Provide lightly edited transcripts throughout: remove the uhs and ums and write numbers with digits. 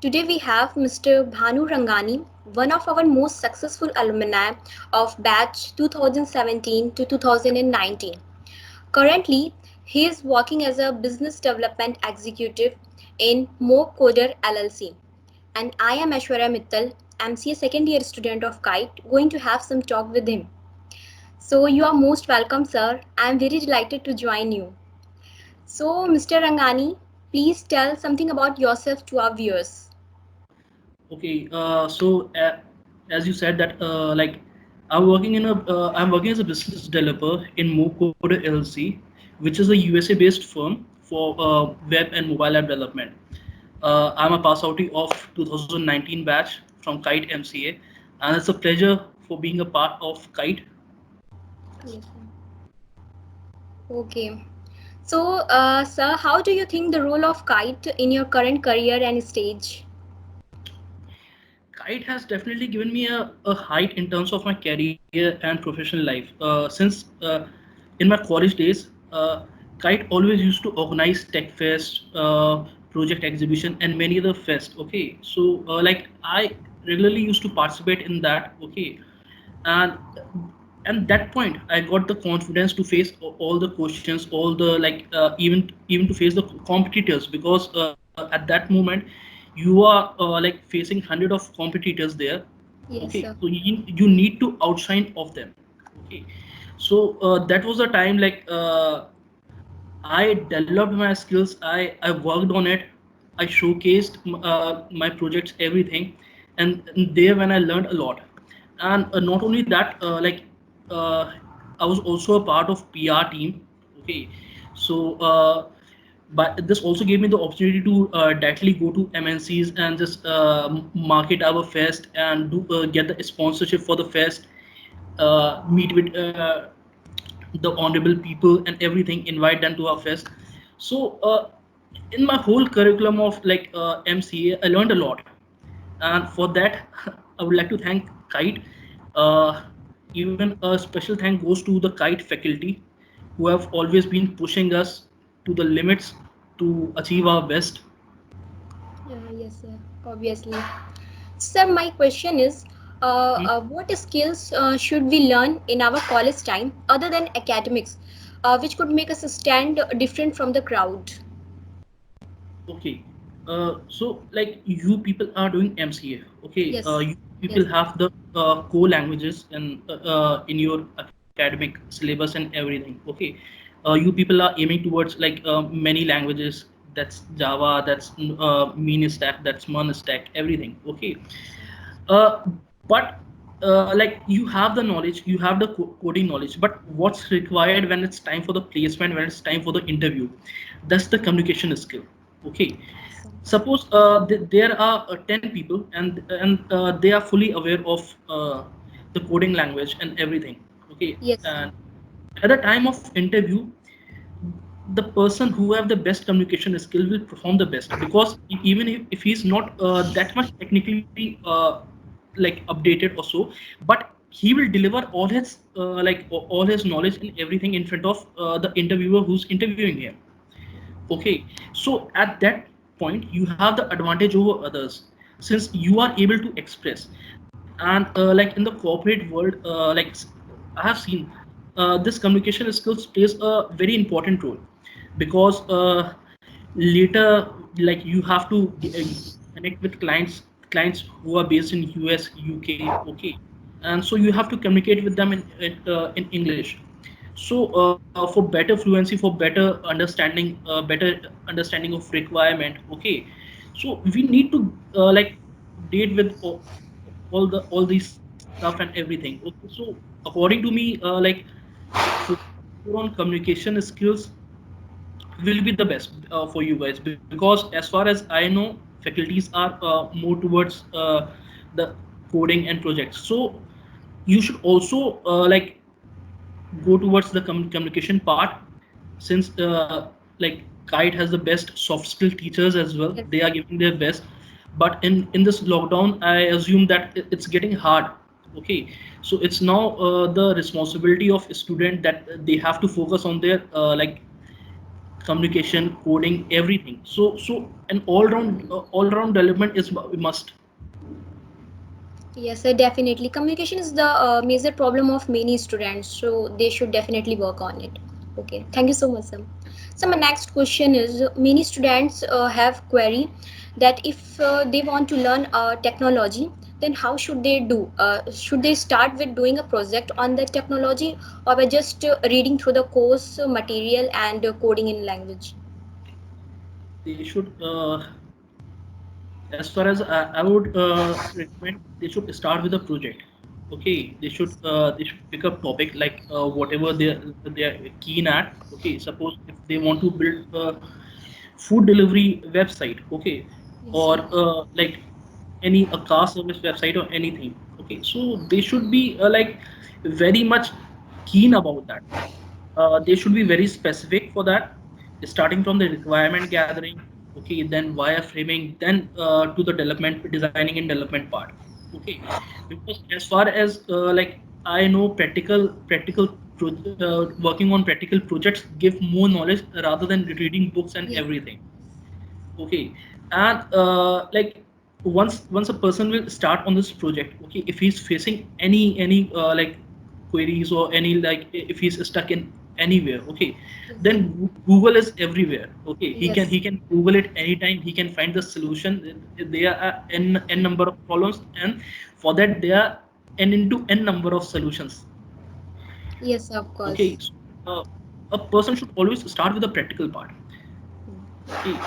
Today we have Mr. Bhanu Rangani, one of our most successful alumni of batch 2017 to 2019. Currently, he is working as a business development executive in Mo Coder LLC. And I am Aishwarya Mittal, MCA second year student of KITE, going to have some talk with him. So you are most welcome, sir. I am very delighted to join you. So, Mr. Rangani, please tell something about yourself to our viewers. Okay, as you said that I'm working as a business developer in MoCode LLC, which is a USA-based firm for web and mobile app development. I'm a pass outie of 2019 batch from Kite MCA, and it's a pleasure for being a part of Kite. Yes, sir. Okay. So, sir, how do you think the role of kite in your current career and stage? Kite has definitely given me a height in terms of my career and professional life. Since in my college days, Kite always used to organize tech fest, project exhibition, and many other fest. Okay, so I regularly used to participate in that. Okay, and and that point I got the confidence to face all the questions, all the even to face the competitors, because at that moment you are facing hundred of competitors there. Yes, Okay, sir. so you need to outshine of them. Okay, so that was the time I developed my skills. I worked on it. I showcased my projects, everything, and there when I learned a lot. And not only that, uh, I was also a part of PR team. Okay, so but this also gave me the opportunity to directly go to MNCs and just market our fest and do get the sponsorship for the fest, meet with the honorable people and everything, invite them to our fest. So in my whole curriculum of MCA, I learned a lot, and for that I would like to thank Kite. uh, Even a special thank goes to the Kite faculty, who have always been pushing us to the limits to achieve our best. Yes, sir. Obviously. Sir, my question is, what skills should we learn in our college time other than academics, which could make us stand different from the crowd? Okay. So like you people are doing MCA. Okay. Yes. You Yes. people have the core languages in your academic syllabus and everything. Okay. You people are aiming towards many languages. That's Java. That's Stack. That's Stack. Everything. Okay. Uh, but you have the knowledge, you have the coding knowledge, but what's required when it's time for the placement, when it's time for the interview, that's the communication skill. Okay, suppose there are 10 people, and they are fully aware of the coding language and everything. Okay, Yes, sir. and at the time of interview, the person who have the best communication skill will perform the best, because even if he's not that much technically updated or so, but he will deliver all his all his knowledge and everything in front of the interviewer who's interviewing him. Okay, so at that point you have the advantage over others, since you are able to express. And in the corporate world, I have seen this communication skills plays a very important role, because later, like, you have to connect with clients who are based in US, UK. Okay, and so you have to communicate with them in English. So for better fluency, for better understanding, of requirement. Okay, so we need to date with all these stuff and everything. Okay, so according to me, focus more on communication skills will be the best for you guys, because as far as I know, faculties are more towards the coding and projects. So you should also go towards the communication part, since Kite has the best soft skill teachers as well. Yes. They are giving their best, but in this lockdown I assume that it's getting hard. Okay, so it's now the responsibility of a student that they have to focus on their communication, coding, everything. So an all round development is a must. Yes, definitely. Communication is the major problem of many students, so they should definitely work on it. Okay, thank you so much, Sam. So my next question is: many students have query that if they want to learn technology, then how should they do? Should they start with doing a project on that technology, or by just reading through the course material and coding in language? They should, as far as I would recommend, they should start with a project. Okay, they should pick up topic like whatever they are keen at. Okay, suppose if they want to build a food delivery website, okay, Yes, or like any a car service website or anything. Okay, so they should be like very much keen about that. They should be very specific for that, starting from the requirement gathering, okay, then wireframing, then to the development, designing and development part. Okay, because as far as like I know, working on practical projects give more knowledge rather than reading books and yes, everything. Okay, and like once a person will start on this project, okay, if he's facing any like queries or any like if he's stuck in anywhere, okay, then yes, Google is everywhere. Okay, he can yes, he can Google it anytime. He can find the solution. There are n number of problems, and for that there are n into n number of solutions. yes, of Okay, course. so, a person should always start with the practical part. Okay,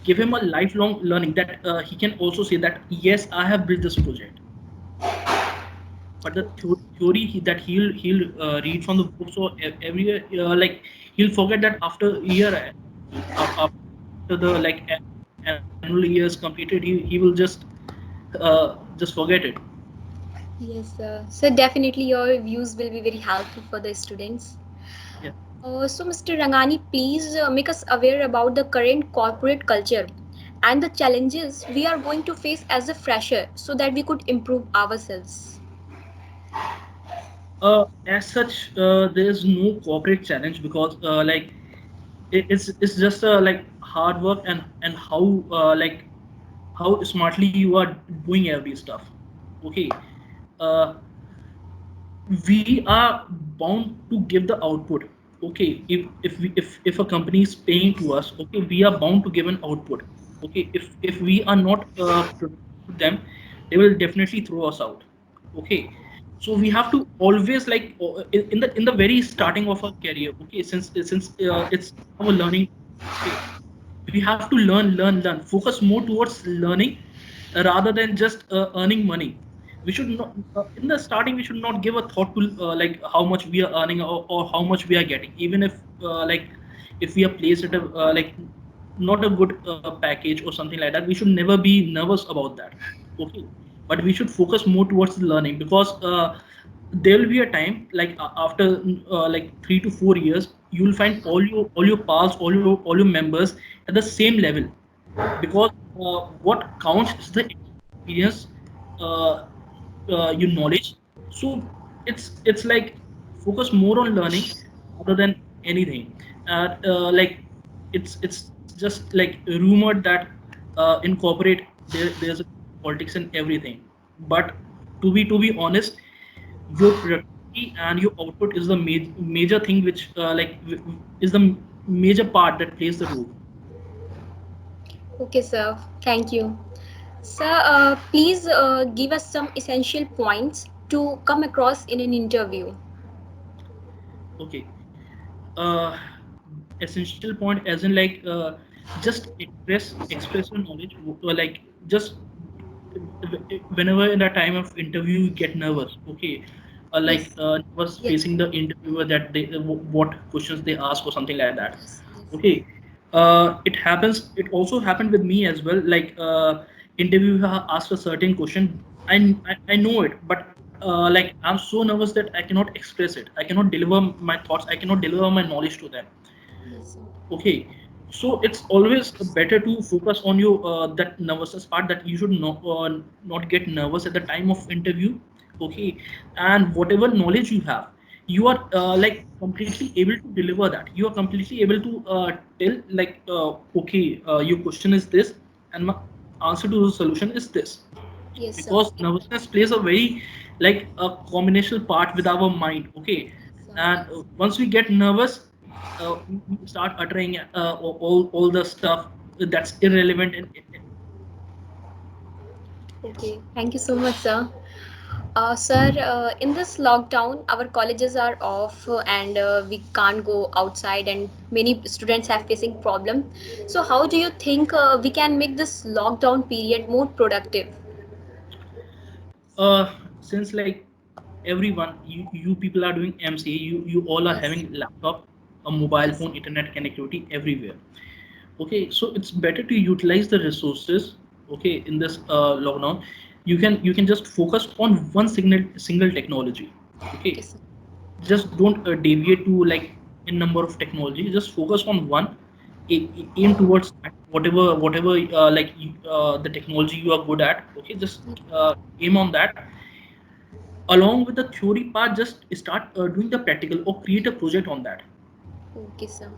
give him a lifelong learning that he can also say that yes, I have built this project. But the theory that he'll read from the books or every year, like he'll forget that after a year, after the like annual years completed, he will just forget it. Yes, so definitely your views will be very helpful for the students. Yeah. So, Mr. Rangani, please make us aware about the current corporate culture and the challenges we are going to face as a fresher so that we could improve ourselves. As such, there is no corporate challenge because like it's just like hard work and how like how smartly you are doing every stuff. Okay, uh, we are bound to give the output. Okay, if a company is paying to us, okay, we are bound to give an output. Okay, if we are not productive to them, they will definitely throw us out. Okay, so we have to always like in the very starting of our career, okay, since it's our learning. Okay, we have to learn, focus more towards learning rather than just earning money. We should not in the starting we should not give a thought to like how much we are earning or how much we are getting, even if like if we are placed at a like not a good package or something like that. We should never be nervous about that. Okay, but we should focus more towards the learning because there will be a time like after like 3 to 4 years you will find all your pals, all your members at the same level, because what counts is the experience, uh, your knowledge. So it's like focus more on learning rather than anything. Like it's just like rumored that in corporate there's a politics and everything, but to be honest, your productivity and your output is the major thing which is the major part that plays the role. Okay, sir. Thank you. Sir, please give us some essential points to come across in an interview. Okay. uh Essential point as in like just express your knowledge, like just whenever in the time of interview you get nervous. Okay, like Yes, was yes, facing the interviewer that they what questions they ask or something like that. yes, yes, Okay, it happens, it also happened with me as well. Like interviewer asked a certain question, I know it, but like I'm so nervous that I cannot express it, I cannot deliver my thoughts, I cannot deliver my knowledge to them. yes, sir. Okay, so it's always better to focus on your that nervousness part, that you should not get nervous at the time of interview. Okay, and whatever knowledge you have, you are like completely able to deliver that. You are completely able to tell like okay, your question is this, and my answer to the solution is this. Yes, sir. Because nervousness plays a very like a combinational part with our mind. Okay, Yes, sir. and once we get nervous, we start uttering all the stuff that's irrelevant and Okay, thank you so much, sir. Sir, in this lockdown, our colleges are off and we can't go outside, and many students have facing problem. So, how do you think we can make this lockdown period more productive? since like everyone, you people are doing MCA, you all are Yes. having laptop, a mobile Yes. phone, internet connectivity everywhere. Okay, so it's better to utilize the resources. Okay, in this lockdown, you can just focus on one single technology. Okay, Okay, sir. just don't deviate to like a number of technology. Just focus on one. Aim towards that, whatever the technology you are good at. Okay, just aim on that. Along with the theory part, just start doing the practical or create a project on that. Okay, sir.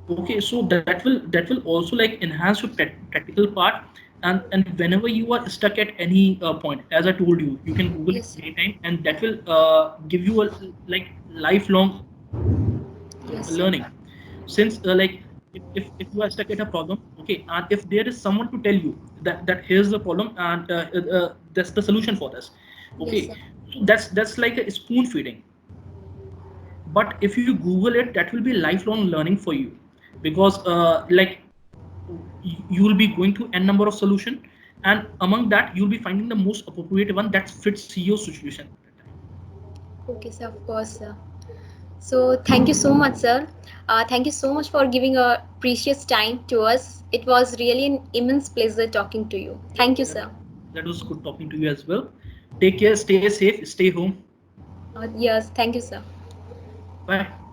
Okay, so that will also like enhance your practical part. And whenever you are stuck at any point, as I told you, you can Google it Yes, sir. anytime, and that will give you a like lifelong Yes, sir. learning. Since like if you are stuck at a problem, okay, and if there is someone to tell you that here's the problem, and that's the solution for this. Yes, Okay, sir. so that's like a spoon feeding. But if you Google it, that will be lifelong learning for you. Because like you will be going to n number of solution, and among that you'll be finding the most appropriate one that fits your situation at that time. Okay, sir. Of course, sir. So, thank you so much, sir. Thank you so much for giving a precious time to us. It was really an immense pleasure talking to you. Thank you, that, sir. that was good talking to you as well. Take care, stay safe, stay home. Yes, thank you, sir. Bye.